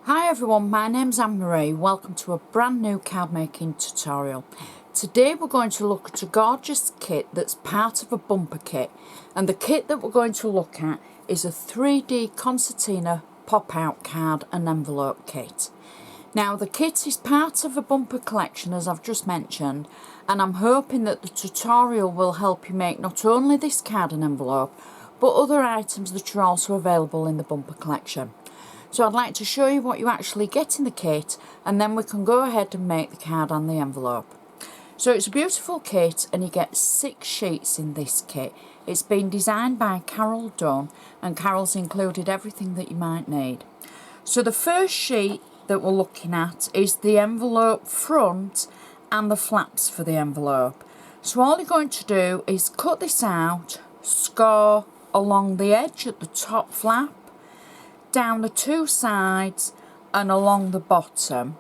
Hi everyone, my name's Anne-Marie. Welcome to a brand new card making tutorial. Today we're going to look at a gorgeous kit that's part of a bumper kit, and the kit that we're going to look at is a 3D Concertina Pop-out card and envelope kit. Now the kit is part of a bumper collection, as I've just mentioned, and I'm hoping that the tutorial will help you make not only this card and envelope but other items that are also available in the bumper collection. So I'd like to show you what you actually get in the kit, and then we can go ahead and make the card and the envelope. So it's a beautiful kit, and you get 6 sheets in this kit. It's been designed by Carol Dunne, and Carol's included everything that you might need. So the first sheet that we're looking at is the envelope front and the flaps for the envelope. So all you're going to do is cut this out, score along the edge at the top flap, down the 2 sides and along the bottom.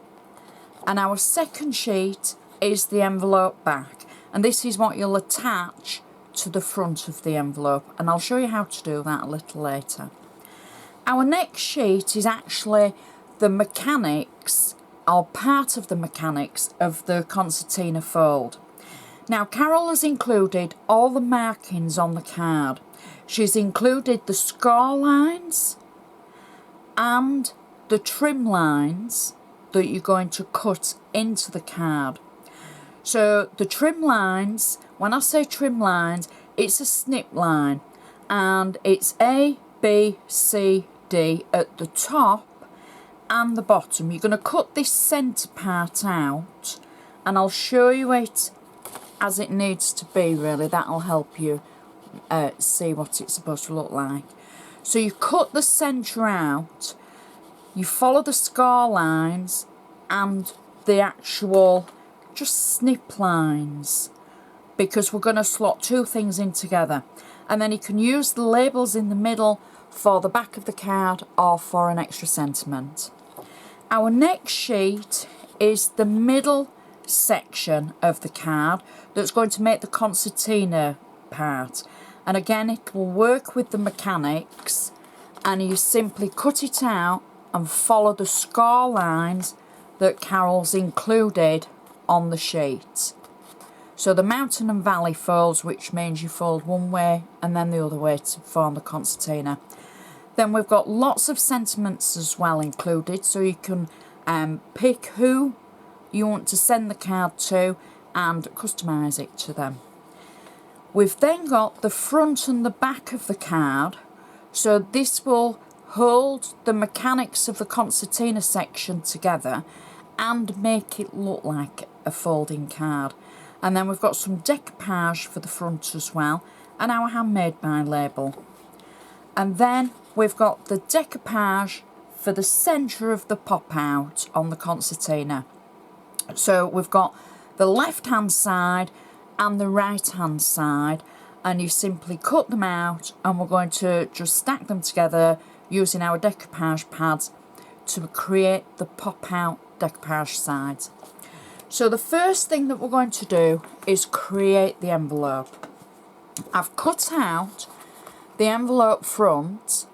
And our second sheet is the envelope back, and this is what you'll attach to the front of the envelope, and I'll show you how to do that a little later. Our next sheet is actually the mechanics, or part of the mechanics, of the concertina fold. Now Carol has included all the markings on the card. She's included the score lines and the trim lines that you're going to cut into the card. So the trim lines, when I say trim lines, it's a snip line, and it's A, B, C, D at the top and the bottom. You're going to cut this centre part out, and I'll show you it as it needs to be, really. That'll help you see what it's supposed to look like. So you cut the centre out, you follow the score lines and the actual just snip lines, because we're going to slot 2 things in together, and then you can use the labels in the middle for the back of the card or for an extra sentiment. Our next sheet is the middle section of the card that's going to make the concertina part, and again it will work with the mechanics, and you simply cut it out and follow the score lines that Carol's included on the sheet. So the mountain and valley folds, which means you fold one way and then the other way to form the concertina. Then we've got lots of sentiments as well included, so you can pick who you want to send the card to and customise it to them. We've then got the front and the back of the card, so this will hold the mechanics of the concertina section together and make it look like a folding card. And then we've got some decoupage for the front as well, and our handmade by label. And then we've got the decoupage for the centre of the pop-out on the concertina. So we've got the left hand side and the right hand side, and you simply cut them out, and we're going to just stack them together using our decoupage pads to create the pop-out decoupage sides. So the first thing that we're going to do is create the envelope. I've cut out the envelope front,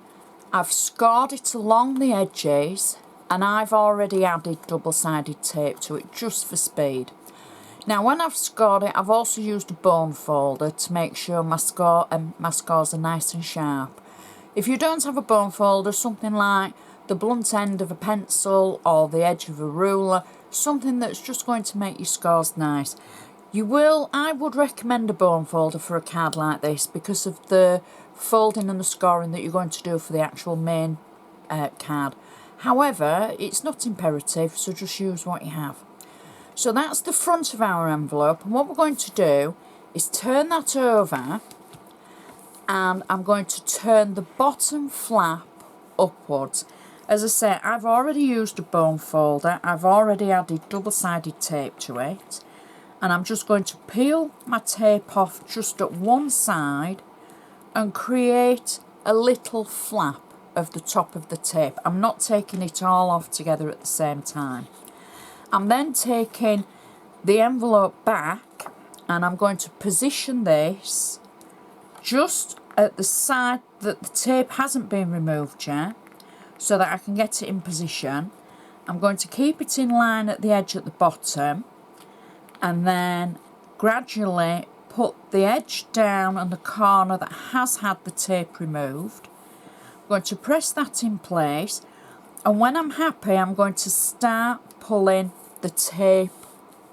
I've scored it along the edges, and I've already added double-sided tape to it just for speed. Now when I've scored it, I've also used a bone folder to make sure my scores are nice and sharp. If you don't have a bone folder, something like the blunt end of a pencil or the edge of a ruler, something that's just going to make your scores nice. I would recommend a bone folder for a card like this because of the folding and the scoring that you're going to do for the actual main card. However, it's not imperative, so just use what you have. So that's the front of our envelope, and what we're going to do is turn that over, and I'm going to turn the bottom flap upwards. As I say, I've already used a bone folder, I've already added double-sided tape to it, and I'm just going to peel my tape off just at one side and create a little flap of the top of the tape. I'm not taking it all off together at the same time. I'm then taking the envelope back, and I'm going to position this just at the side that the tape hasn't been removed yet, so that I can get it in position. I'm going to keep it in line at the edge at the bottom, and then gradually put the edge down on the corner that has had the tape removed. I'm going to press that in place, and when I'm happy I'm going to start pulling the tape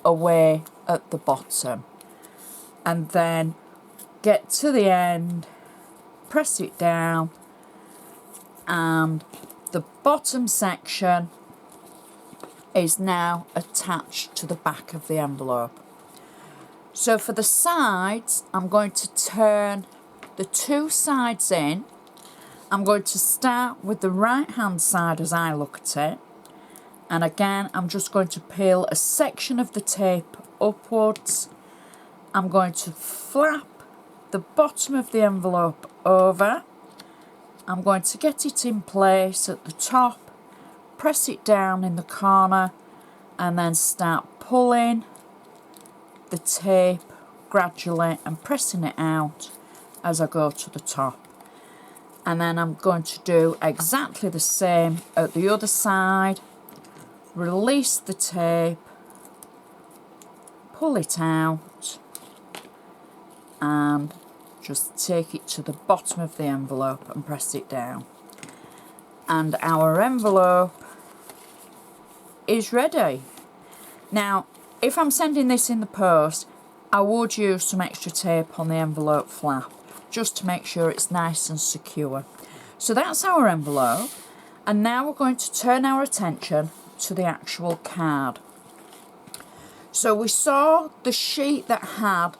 away at the bottom, and then get to the end, press it down, and the bottom section is now attached to the back of the envelope. So for the sides, I'm going to turn the two sides in. I'm going to start with the right hand side as I look at it, and again I'm just going to peel a section of the tape upwards. I'm going to flap the bottom of the envelope over. I'm going to get it in place at the top, press it down in the corner, and then start pulling the tape gradually and pressing it out as I go to the top. And then I'm going to do exactly the same at the other side. Release the tape, pull it out, and just take it to the bottom of the envelope and press it down. And our envelope is ready. Now, if I'm sending this in the post, I would use some extra tape on the envelope flap just to make sure it's nice and secure. So that's our envelope, and now we're going to turn our attention to the actual card. So we saw the sheet that had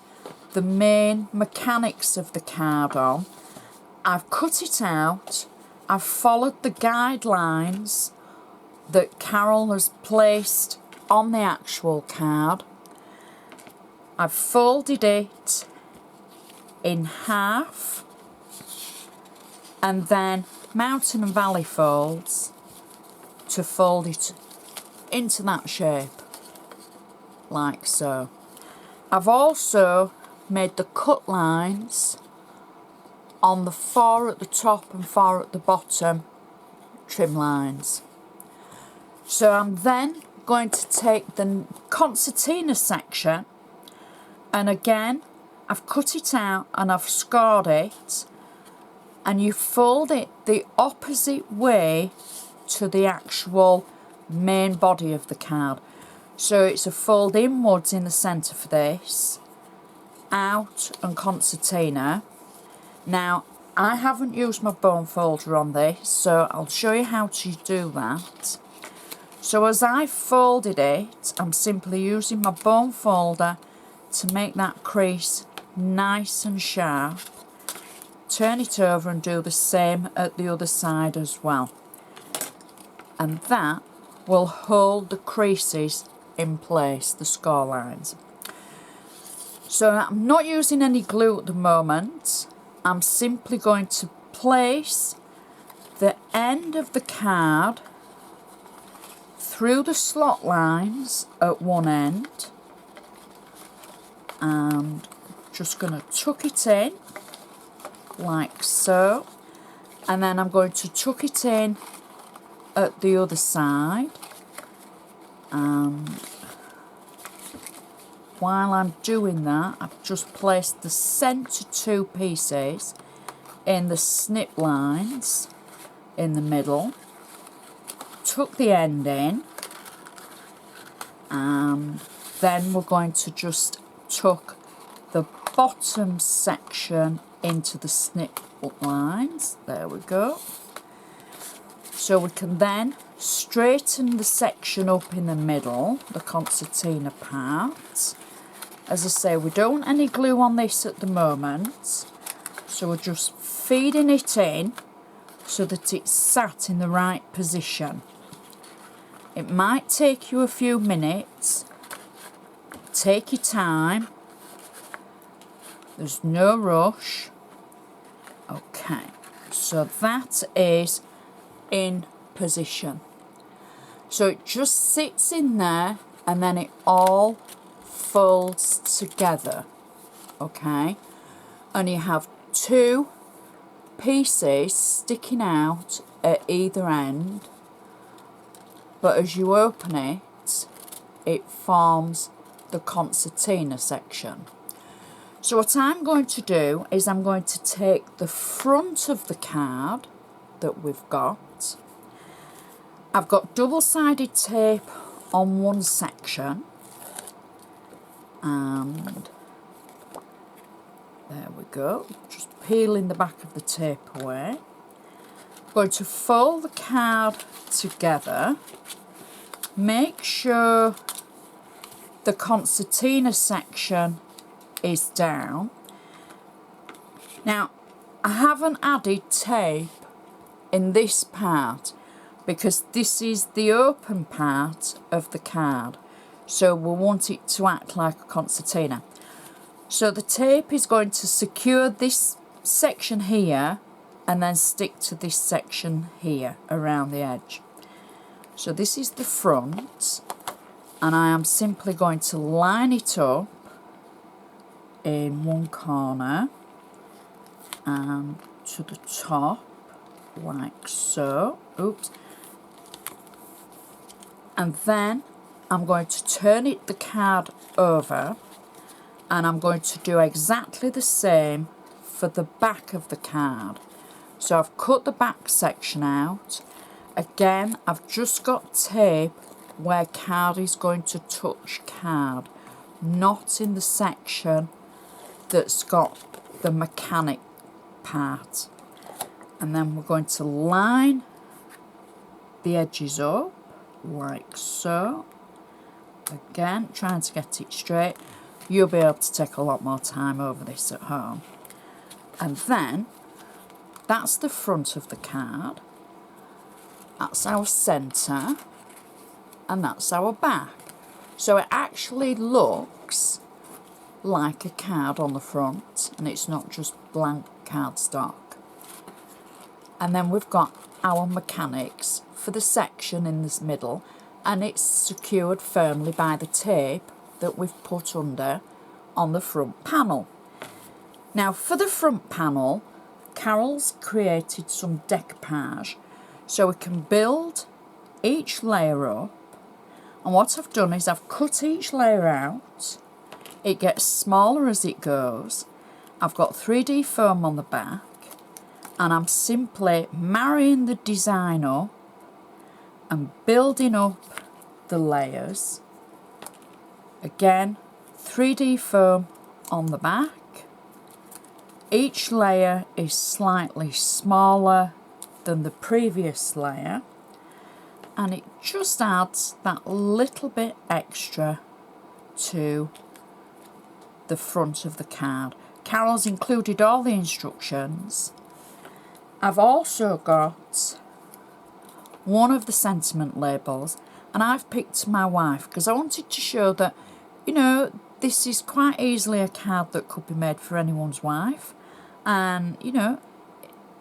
the main mechanics of the card on. I've cut it out, I've followed the guidelines that Carol has placed on the actual card. I've folded it in half, and then mountain and valley folds to fold it into that shape, like so. I've also made the cut lines on the 4 at the top and 4 at the bottom trim lines. So I'm then going to take the concertina section, and again I've cut it out and I've scored it, and you fold it the opposite way to the actual main body of the card. So it's a fold inwards in the centre for this, out and concertina. Now I haven't used my bone folder on this, so I'll show you how to do that. So as I folded it, I'm simply using my bone folder to make that crease nice and sharp. Turn it over and do the same at the other side as well. And that will hold the creases in place, the score lines. So I'm not using any glue at the moment. I'm simply going to place the end of the card through the slot lines at one end, and just going to tuck it in like so, and then I'm going to tuck it in at the other side. And while I'm doing that, I've just placed the centre two pieces in the snip lines in the middle, tuck the end in, and then we're going to just tuck the bottom section into the snip lines. There we go. So we can then straighten the section up in the middle, the concertina part. As I say, we don't want any glue on this at the moment, so we're just feeding it in so that it's sat in the right position. It might take you a few minutes. Take your time. There's no rush. Okay, so that is in position. So it just sits in there, and then it all folds together. Okay, and you have two pieces sticking out at either end, but as you open it, it forms the concertina section. So what I'm going to do is I'm going to take the front of the card that we've got. I've got double-sided tape on one section, and there we go, just peeling the back of the tape away. I'm going to fold the card together, make sure the concertina section is down. Now, I haven't added tape in this part because this is the open part of the card, so we want it to act like a concertina. So the tape is going to secure this section here and then stick to this section here around the edge. So this is the front, and I am simply going to line it up in one corner and to the top like so. Oops. And then I'm going to turn the card over, and I'm going to do exactly the same for the back of the card. So I've cut the back section out. Again, I've just got tape where card is going to touch card, not in the section that's got the mechanic part. And then we're going to line the edges up like so. Again, trying to get it straight. You'll be able to take a lot more time over this at home. And then that's the front of the card, that's our centre, and that's our back. So it actually looks like a card on the front, and it's not just blank cardstock. And then we've got our mechanics for the section in this middle, and it's secured firmly by the tape that we've put under on the front panel. Now for the front panel, Carol's created some decoupage so we can build each layer up, and what I've done is I've cut each layer out. It gets smaller as it goes. I've got 3D foam on the back, and I'm simply marrying the design up and building up the layers. Again, 3D foam on the back. Each layer is slightly smaller than the previous layer, and it just adds that little bit extra to the front of the card. Carol's included all the instructions. I've also got one of the sentiment labels, and I've picked my wife because I wanted to show that, you know, this is quite easily a card that could be made for anyone's wife. And, you know,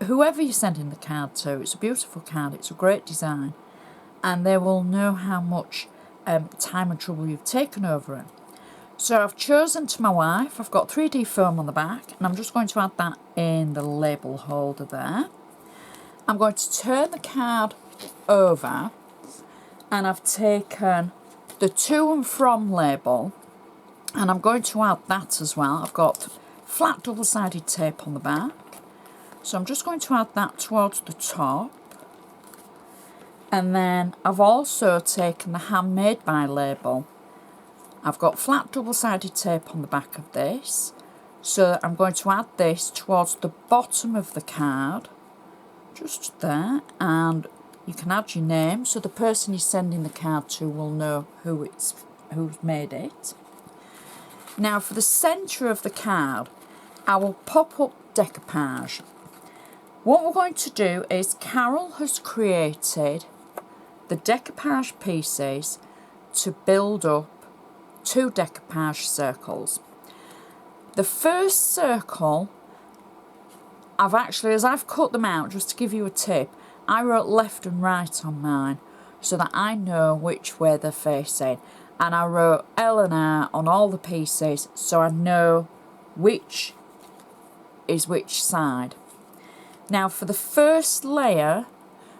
whoever you're sending the card to, it's a beautiful card, it's a great design, and they will know how much time and trouble you've taken over it. So I've chosen to my wife. I've got 3D foam on the back, and I'm just going to add that in the label holder there. I'm going to turn the card over, and I've taken the to and from label, and I'm going to add that as well. I've got flat double-sided tape on the back, so I'm just going to add that towards the top. And then I've also taken the handmade by label. I've got flat double-sided tape on the back of this, so I'm going to add this towards the bottom of the card, just there, and you can add your name so the person you're sending the card to will know who's made it. Now for the centre of the card, our pop-up decoupage. What we're going to do is Carol has created the decoupage pieces to build up 2 decoupage circles. The first circle, as I've cut them out, just to give you a tip, I wrote left and right on mine so that I know which way they're facing, and I wrote L and R on all the pieces so I know which is which side. Now for the first layer,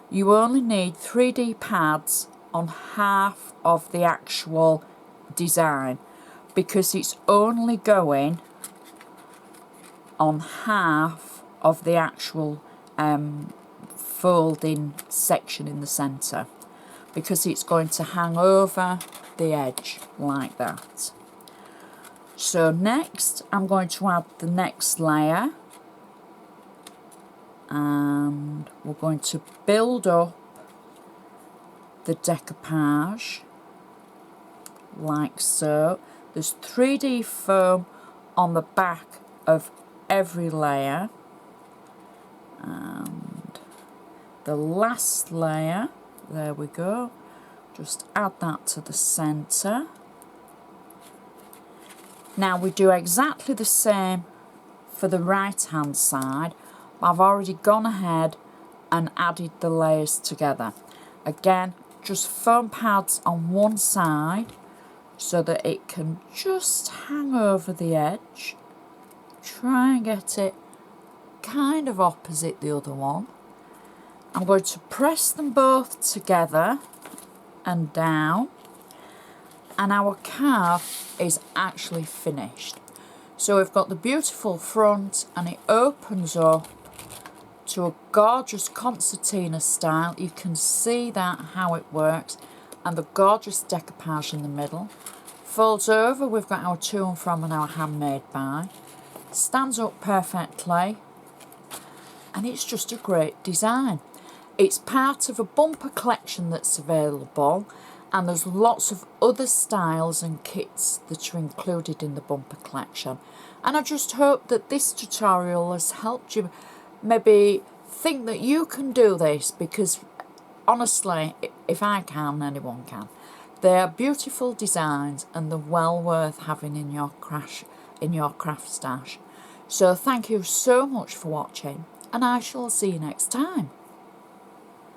you only need 3D pads on half of the actual design, because it's only going on half of the actual folding section in the centre, because it's going to hang over the edge like that. So next I'm going to add the next layer, and we're going to build up the decoupage like so. There's 3D foam on the back of every layer, and the last layer, there we go, just add that to the centre. Now we do exactly the same for the right hand side, but I've already gone ahead and added the layers together. Again, just foam pads on one side so that it can just hang over the edge. Try and get it kind of opposite the other one. I'm going to press them both together and down, and our card is actually finished. So we've got the beautiful front, and it opens up to a gorgeous concertina style. You can see that how it works, and the gorgeous decoupage in the middle. Folds over, we've got our to and from and our handmade by. Stands up perfectly, and it's just a great design. It's part of a bumper collection that's available, and there's lots of other styles and kits that are included in the bumper collection. And I just hope that this tutorial has helped you maybe think that you can do this, because honestly, if I can, anyone can. They are beautiful designs, and they're well worth having in your craft stash. So thank you so much for watching, and I shall see you next time.